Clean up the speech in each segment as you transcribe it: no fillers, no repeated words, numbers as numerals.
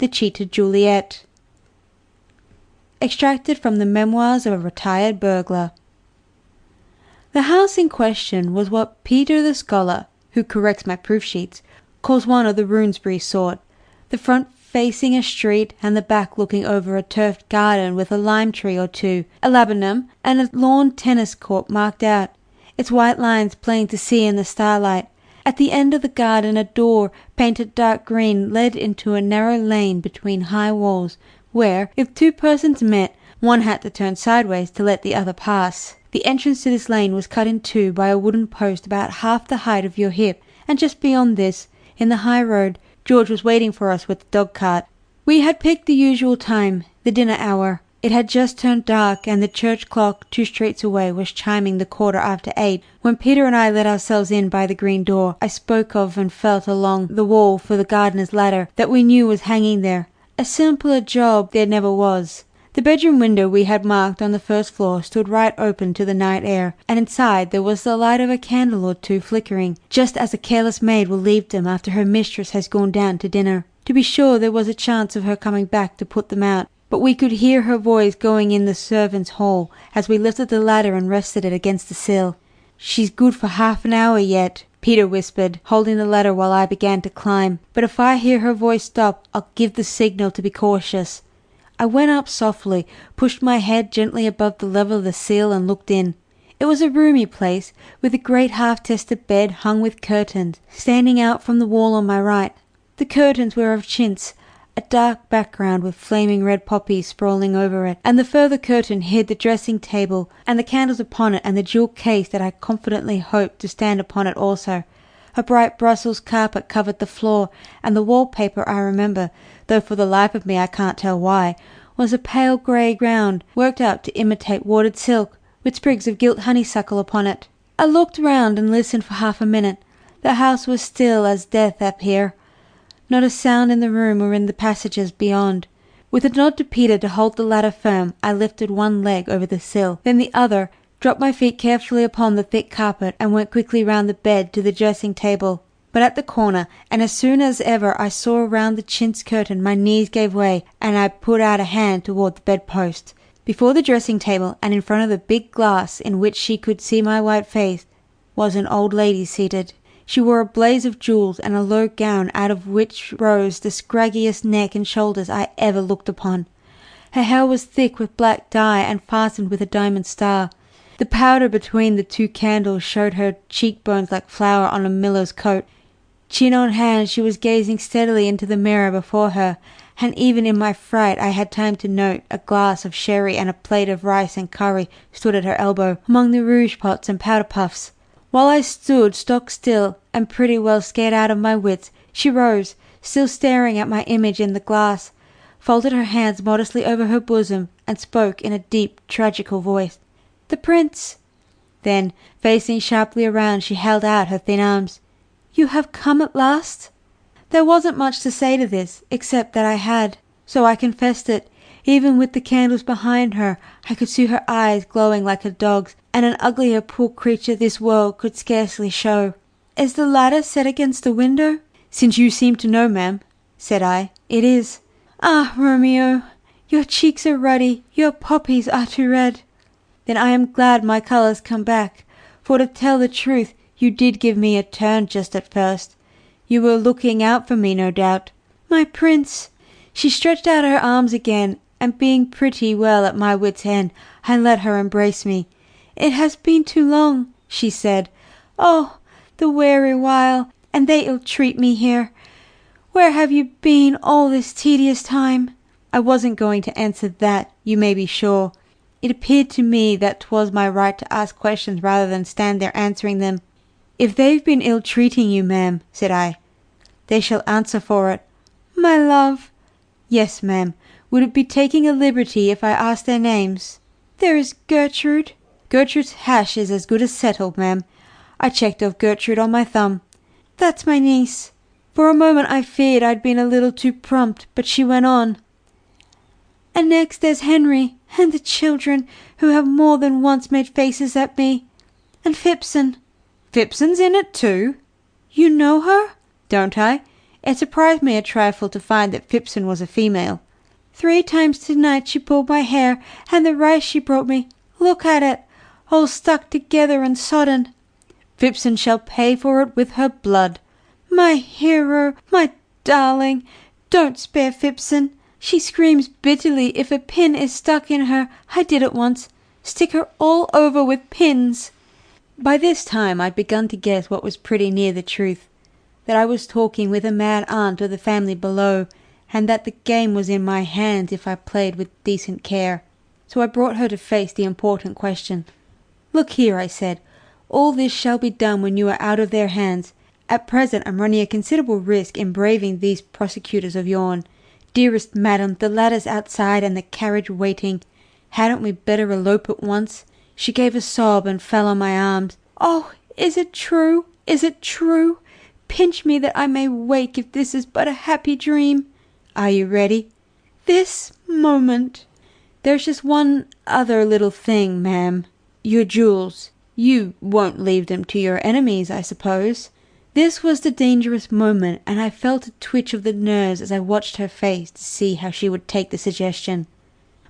The Cheated Juliet. Extracted from the Memoirs of a Retired Burglar. The house in question was what Peter the scholar, who corrects my proof sheets, calls one of the Runesbury sort, the front facing a street and the back looking over a turfed garden with a lime tree or two, a laburnum, and a lawn tennis court marked out, its white lines plain to see in the starlight. At the end of the garden a door, painted dark green, led into a narrow lane between high walls, where, if two persons met, one had to turn sideways to let the other pass. The entrance to this lane was cut in two by a wooden post about half the height of your hip, and just beyond this, in the high road, George was waiting for us with the dog-cart. We had picked the usual time, the dinner hour. It had just turned dark, and the church clock 2 streets away was chiming the 8:15, when Peter and I let ourselves in by the green door I spoke of and felt along the wall for the gardener's ladder that we knew was hanging there. A simpler job there never was. The bedroom window we had marked on the first floor stood right open to the night air, and inside there was the light of a candle or two flickering, just as a careless maid will leave them after her mistress has gone down to dinner. To be sure, there was a chance of her coming back to put them out, but we could hear her voice going in the servants' hall as we lifted the ladder and rested it against the sill. "She's good for half an hour yet," Peter whispered, holding the ladder while I began to climb. "But if I hear her voice stop, I'll give the signal to be cautious." I went up softly, pushed my head gently above the level of the sill and looked in. It was a roomy place, with a great half-tested bed hung with curtains, standing out from the wall on my right. The curtains were of chintz, a dark background with flaming red poppies sprawling over it, and the further curtain hid the dressing table and the candles upon it and the jewel case that I confidently hoped to stand upon it also. A bright Brussels carpet covered the floor, and the wallpaper, I remember, though for the life of me I can't tell why, was a pale grey ground, worked up to imitate watered silk, with sprigs of gilt honeysuckle upon it. I looked round and listened for half a minute. The house was still as death up here. Not a sound in the room or in the passages beyond. With a nod to Peter to hold the ladder firm, I lifted one leg over the sill, then the other, dropped my feet carefully upon the thick carpet, and went quickly round the bed to the dressing table. But at the corner, and as soon as ever I saw round the chintz curtain, my knees gave way, and I put out a hand toward the bedpost. Before the dressing table, and in front of the big glass in which she could see my white face, was an old lady seated. She wore a blaze of jewels and a low gown out of which rose the scraggiest neck and shoulders I ever looked upon. Her hair was thick with black dye and fastened with a diamond star. The powder between the 2 candles showed her cheekbones like flour on a miller's coat. Chin on hand, she was gazing steadily into the mirror before her, and even in my fright I had time to note a glass of sherry and a plate of rice and curry stood at her elbow, among the rouge pots and powder puffs. While I stood stock still and pretty well scared out of my wits, she rose, still staring at my image in the glass, folded her hands modestly over her bosom, and spoke in a deep, tragical voice. "The prince!" Then, facing sharply around, she held out her thin arms. "You have come at last?" There wasn't much to say to this, except that I had, so I confessed it. Even with the candles behind her, I could see her eyes glowing like a dog's, and an uglier poor creature this world could scarcely show. "Is the ladder set against the window?" "Since you seem to know, ma'am," said I, "it is." "Ah, Romeo, your cheeks are ruddy, your poppies are too red." "Then I am glad my colour's come back, for to tell the truth, you did give me a turn just at first. You were looking out for me, no doubt." "My prince!" She stretched out her arms again, and being pretty well at my wit's end, I let her embrace me. "It has been too long," she said. "Oh, the weary while, and they ill-treat me here. Where have you been all this tedious time?" I wasn't going to answer that, you may be sure. It appeared to me that 'twas my right to ask questions rather than stand there answering them. "If they've been ill-treating you, ma'am," said I, "they shall answer for it." "My love!" "Yes, ma'am. Would it be taking a liberty if I asked their names?" "There is Gertrude." "Gertrude's hash is as good as settled, ma'am. I checked off Gertrude on my thumb." "That's my niece." For a moment I feared I'd been a little too prompt, but she went on. "And next there's Henry, and the children, who have more than once made faces at me. And Phipson." "Phipson's in it too?" "You know her?" "Don't I? It surprised me a trifle to find that Phipson was a female. 3 times tonight she pulled my hair, and the rice she brought me, look at it, all stuck together and sodden. Phipson shall pay for it with her blood. My hero, my darling, don't spare Phipson. She screams bitterly if a pin is stuck in her. I did it once. Stick her all over with pins." By this time I'd begun to guess what was pretty near the truth, that I was talking with a mad aunt of the family below, and that the game was in my hands if I played with decent care. So I brought her to face the important question. "Look here," I said, "all this shall be done when you are out of their hands. At present I'm running a considerable risk in braving these prosecutors of yourn. Dearest madam, the ladder's outside and the carriage waiting. Hadn't we better elope at once?" She gave a sob and fell on my arms. "Oh, is it true? Is it true? Pinch me that I may wake if this is but a happy dream." "Are you ready?" "This moment." "There's just one other little thing, ma'am. Your jewels. You won't leave them to your enemies, I suppose?" This was the dangerous moment, and I felt a twitch of the nerves as I watched her face to see how she would take the suggestion.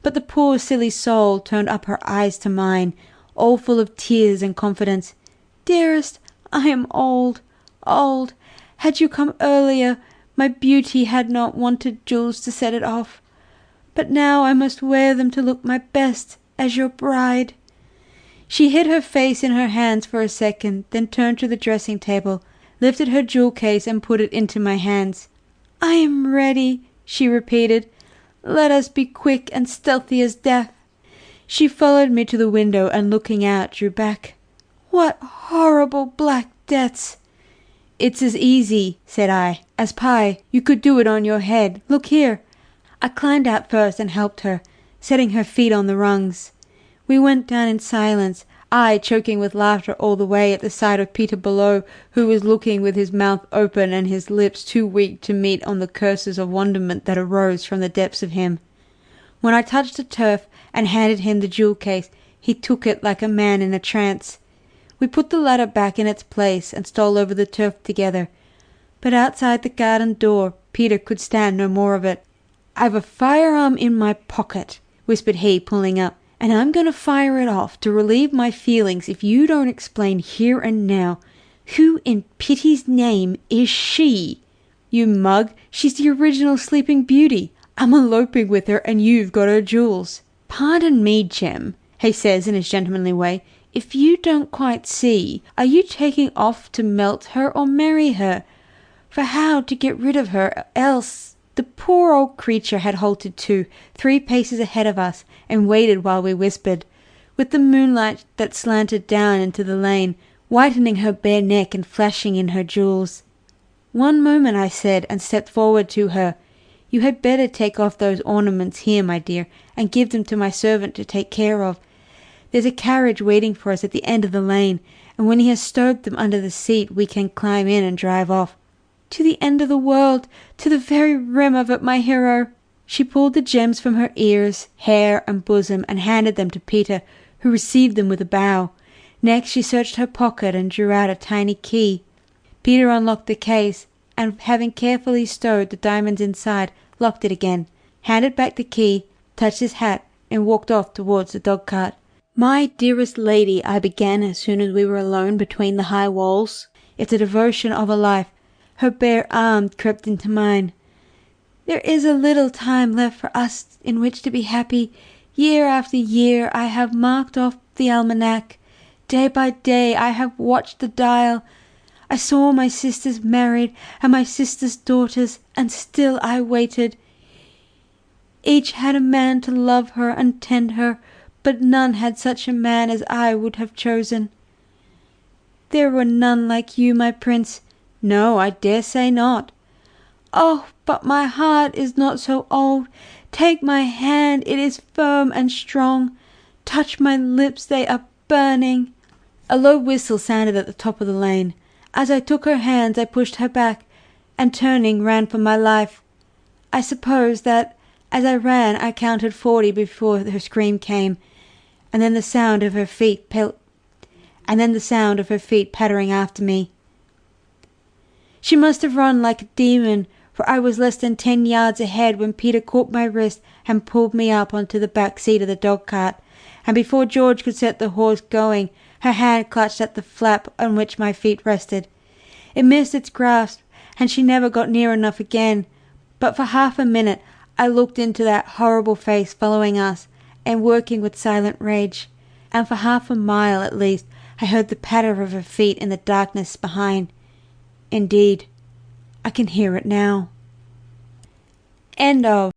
But the poor silly soul turned up her eyes to mine, all full of tears and confidence. "Dearest, I am old, old. Had you come earlier, my beauty had not wanted jewels to set it off. But now I must wear them to look my best as your bride." She hid her face in her hands for a second, then turned to the dressing table, lifted her jewel case and put it into my hands. "I am ready," she repeated. "Let us be quick and stealthy as death." She followed me to the window and looking out drew back. "What horrible black debts!" "It's as easy," said I, "as pie. You could do it on your head. Look here." I climbed out first and helped her, setting her feet on the rungs. We went down in silence, I choking with laughter all the way at the sight of Peter below, who was looking with his mouth open and his lips too weak to meet on the curses of wonderment that arose from the depths of him. When I touched the turf and handed him the jewel case, he took it like a man in a trance. We put the ladder back in its place and stole over the turf together. But outside the garden door Peter could stand no more of it. "I've a firearm in my pocket," whispered he, pulling up, "and I'm going to fire it off to relieve my feelings if you don't explain here and now. Who in pity's name is she?" "You mug, she's the original Sleeping Beauty. I'm eloping with her and you've got her jewels." "Pardon me, Jem," he says in his gentlemanly way, "if you don't quite see, are you taking off to melt her or marry her? For how to get rid of her else—" The poor old creature had halted too, 3 paces ahead of us, and waited while we whispered, with the moonlight that slanted down into the lane, whitening her bare neck and flashing in her jewels. "One moment," I said, and stepped forward to her. "You had better take off those ornaments here, my dear, and give them to my servant to take care of. There's a carriage waiting for us at the end of the lane, and when he has stowed them under the seat we can climb in and drive off." "To the end of the world, to the very rim of it, my hero." She pulled the gems from her ears, hair, and bosom, and handed them to Peter, who received them with a bow. Next she searched her pocket and drew out a tiny key. Peter unlocked the case, and having carefully stowed the diamonds inside, locked it again, handed back the key, touched his hat, and walked off towards the dog-cart. "My dearest lady," I began as soon as we were alone between the high walls, "it's a devotion of a life." Her bare arm crept into mine. "There is a little time left for us in which to be happy. Year after year I have marked off the almanac. Day by day I have watched the dial. I saw my sisters married and my sisters' daughters, and still I waited. Each had a man to love her and tend her, but none had such a man as I would have chosen. There were none like you, my prince." "No, I dare say not." "Oh, but my heart is not so old. Take my hand, it is firm and strong. Touch my lips, they are burning." A low whistle sounded at the top of the lane. As I took her hands I pushed her back, and turning ran for my life. I suppose that as I ran I counted 40 before her scream came, and then the sound of her feet pattering after me. She must have run like a demon, for I was less than 10 yards ahead when Peter caught my wrist and pulled me up onto the back seat of the dog-cart, and before George could set the horse going, her hand clutched at the flap on which my feet rested. It missed its grasp, and she never got near enough again. But for half a minute I looked into that horrible face following us and working with silent rage, and for half a mile at least I heard the patter of her feet in the darkness behind. Indeed, I can hear it now. End of.